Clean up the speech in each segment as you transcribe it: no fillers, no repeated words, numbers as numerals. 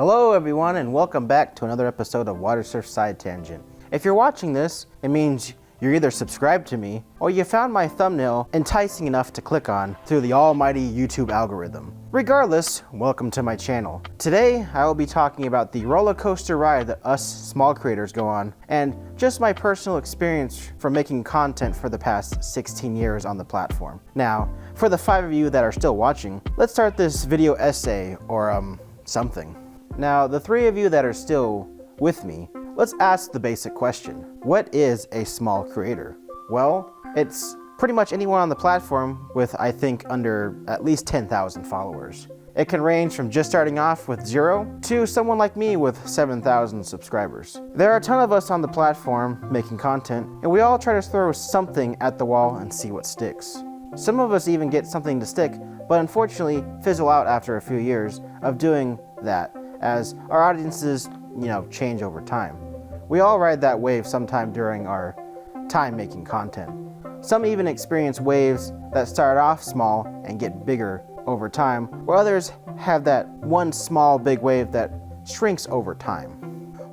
Hello everyone and welcome back to another episode of Watersurf Side Tangent. If you're watching this, it means you're either subscribed to me or you found my thumbnail enticing enough to click on through the almighty YouTube algorithm. Regardless, welcome to my channel. Today, I will be talking about the roller coaster ride that us small creators go on and just my personal experience from making content for the past 16 years on the platform. Now, for the 5 of you that are still watching, let's start this video essay or something. Now, the 3 of you that are still with me, let's ask the basic question. What is a small creator? Well, it's pretty much anyone on the platform with, I think, under at least 10,000 followers. It can range from just starting off with 0 to someone like me with 7,000 subscribers. There are a ton of us on the platform making content, and we all try to throw something at the wall and see what sticks. Some of us even get something to stick, but unfortunately fizzle out after a few years of doing that, as our audiences, change over time. We all ride that wave sometime during our time making content. Some even experience waves that start off small and get bigger over time, while others have that one small big wave that shrinks over time.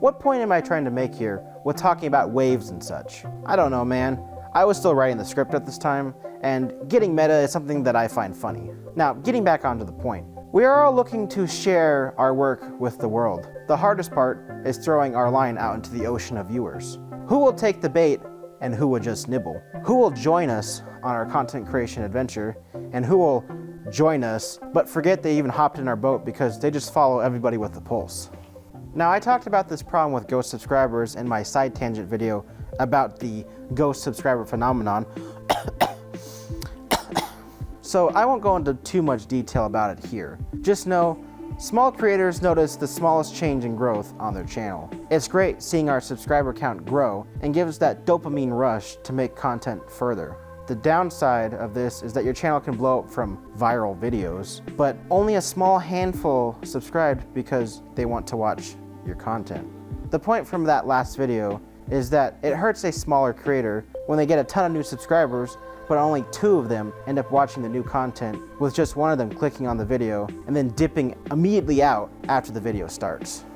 What point am I trying to make here with talking about waves and such? I don't know, man. I was still writing the script at this time, and getting meta is something that I find funny. Now, getting back onto the point. We are all looking to share our work with the world. The hardest part is throwing our line out into the ocean of viewers. Who will take the bait and who will just nibble? Who will join us on our content creation adventure and who will join us but forget they even hopped in our boat because they just follow everybody with the pulse? Now, I talked about this problem with ghost subscribers in my side tangent video about the ghost subscriber phenomenon. So I won't go into too much detail about it here. Just know, small creators notice the smallest change in growth on their channel. It's great seeing our subscriber count grow and gives that dopamine rush to make content further. The downside of this is that your channel can blow up from viral videos, but only a small handful subscribed because they want to watch your content. The point from that last video is that it hurts a smaller creator when they get a ton of new subscribers but only 2 of them end up watching the new content, with just 1 of them clicking on the video and then dipping immediately out after the video starts.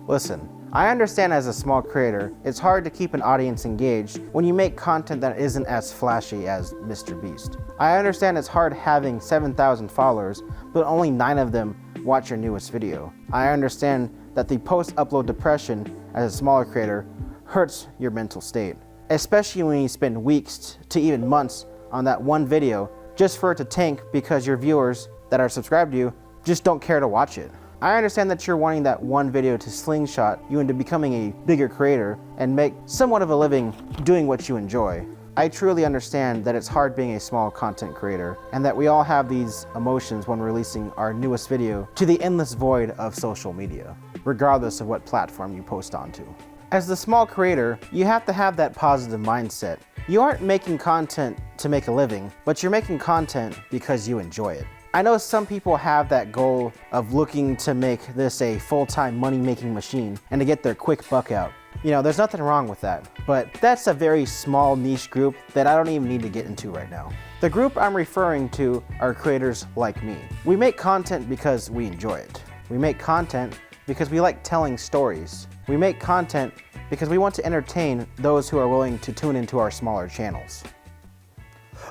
Listen, I understand as a small creator, it's hard to keep an audience engaged when you make content that isn't as flashy as Mr. Beast. I understand it's hard having 7,000 followers, but only 9 of them watch your newest video. I understand that the post-upload depression as a smaller creator hurts your mental state, especially when you spend weeks to even months on that one video just for it to tank because your viewers that are subscribed to you just don't care to watch it. I understand that you're wanting that one video to slingshot you into becoming a bigger creator and make somewhat of a living doing what you enjoy. I truly understand that it's hard being a small content creator and that we all have these emotions when releasing our newest video to the endless void of social media, regardless of what platform you post onto. As the small creator, you have to have that positive mindset. You aren't making content to make a living, but you're making content because you enjoy it. I know some people have that goal of looking to make this a full-time money-making machine and to get their quick buck out. There's nothing wrong with that, but that's a very small niche group that I don't even need to get into right now. The group I'm referring to are creators like me. We make content because we enjoy it. We make content because we like telling stories. We make content because we want to entertain those who are willing to tune into our smaller channels.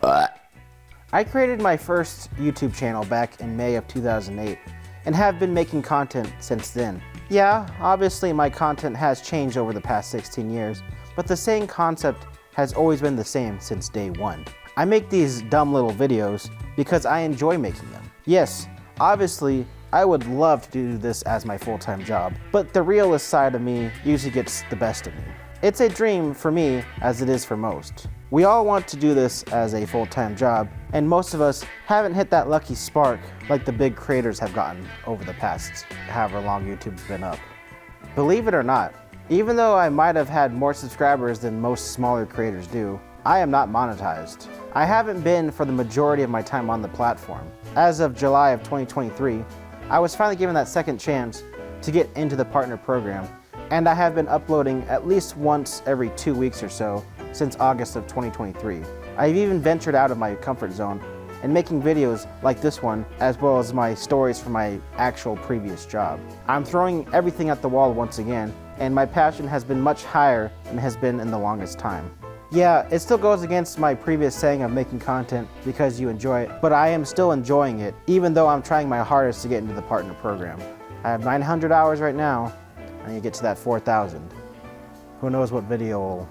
I created my first YouTube channel back in May of 2008 and have been making content since then. Yeah, obviously my content has changed over the past 16 years, but the same concept has always been the same since day one. I make these dumb little videos because I enjoy making them. Yes, obviously, I would love to do this as my full-time job, but the realist side of me usually gets the best of me. It's a dream for me as it is for most. We all want to do this as a full-time job, and most of us haven't hit that lucky spark like the big creators have gotten over the past however long YouTube's been up. Believe it or not, even though I might have had more subscribers than most smaller creators do, I am not monetized. I haven't been for the majority of my time on the platform. As of July of 2023, I was finally given that second chance to get into the partner program, and I have been uploading at least once every 2 weeks or so since August of 2023. I've even ventured out of my comfort zone and making videos like this one, as well as my stories from my actual previous job. I'm throwing everything at the wall once again, and my passion has been much higher than it has been in the longest time. Yeah, it still goes against my previous saying of making content because you enjoy it, but I am still enjoying it, even though I'm trying my hardest to get into the partner program. I have 900 hours right now, I need to get to that 4,000. Who knows what video will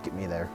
get me there.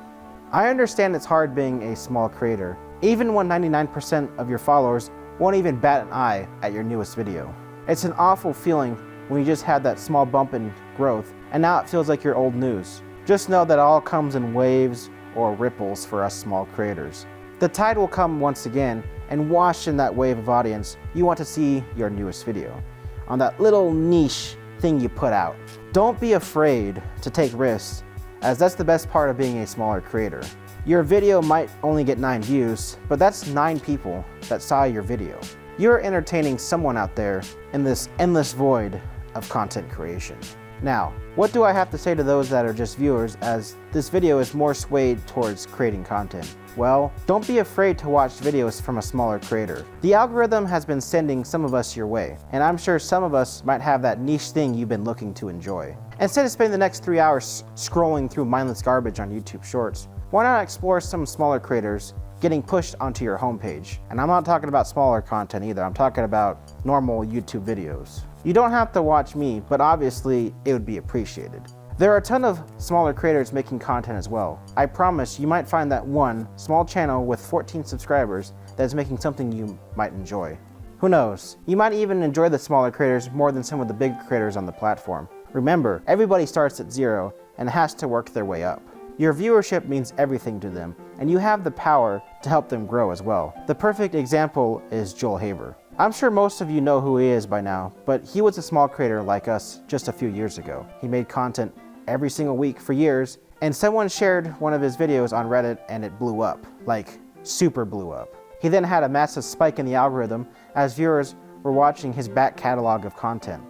I understand it's hard being a small creator, even when 99% of your followers won't even bat an eye at your newest video. It's an awful feeling when you just had that small bump in growth, and now it feels like you're old news. Just know that it all comes in waves or ripples for us small creators. The tide will come once again, and wash in that wave of audience, you want to see your newest video on that little niche thing you put out. Don't be afraid to take risks, as that's the best part of being a smaller creator. Your video might only get 9 views, but that's 9 people that saw your video. You're entertaining someone out there in this endless void of content creation. Now, what do I have to say to those that are just viewers, as this video is more swayed towards creating content? Well, don't be afraid to watch videos from a smaller creator. The algorithm has been sending some of us your way, and I'm sure some of us might have that niche thing you've been looking to enjoy. Instead of spending the next 3 hours scrolling through mindless garbage on YouTube Shorts, why not explore some smaller creators getting pushed onto your homepage? And I'm not talking about smaller content either, I'm talking about normal YouTube videos. You don't have to watch me, but obviously it would be appreciated. There are a ton of smaller creators making content as well. I promise you might find that one small channel with 14 subscribers that is making something you might enjoy. Who knows? You might even enjoy the smaller creators more than some of the big creators on the platform. Remember, everybody starts at 0 and has to work their way up. Your viewership means everything to them, and you have the power to help them grow as well. The perfect example is Joel Haber. I'm sure most of you know who he is by now, but he was a small creator like us just a few years ago. He made content every single week for years, and someone shared one of his videos on Reddit and it blew up, like super blew up. He then had a massive spike in the algorithm as viewers were watching his back catalog of content.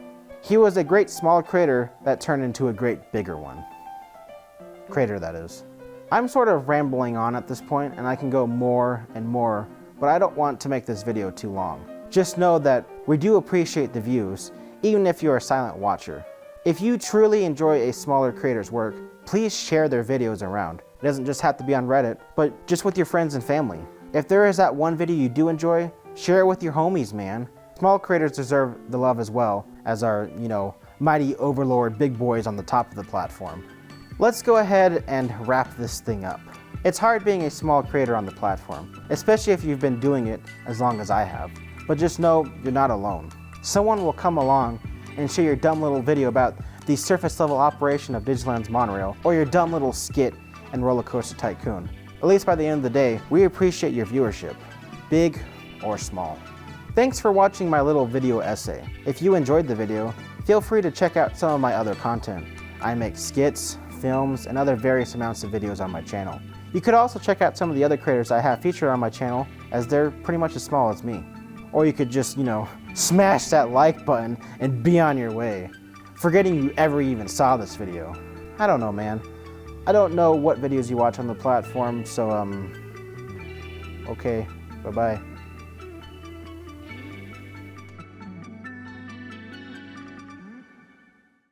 He was a great small creator that turned into a great bigger one. Creator, that is. I'm sort of rambling on at this point, and I can go more and more, but I don't want to make this video too long. Just know that we do appreciate the views, even if you're a silent watcher. If you truly enjoy a smaller creator's work, please share their videos around. It doesn't just have to be on Reddit, but just with your friends and family. If there is that one video you do enjoy, share it with your homies, man. Small creators deserve the love as well as our, mighty overlord big boys on the top of the platform. Let's go ahead and wrap this thing up. It's hard being a small creator on the platform, especially if you've been doing it as long as I have. But just know you're not alone. Someone will come along and share your dumb little video about the surface level operation of Digiland's monorail, or your dumb little skit in Roller Coaster Tycoon. At least by the end of the day, we appreciate your viewership, big or small. Thanks for watching my little video essay. If you enjoyed the video, feel free to check out some of my other content. I make skits, films, and other various amounts of videos on my channel. You could also check out some of the other creators I have featured on my channel, as they're pretty much as small as me. Or you could just, smash that like button and be on your way, forgetting you ever even saw this video. I don't know, man. I don't know what videos you watch on the platform, so, okay, bye-bye.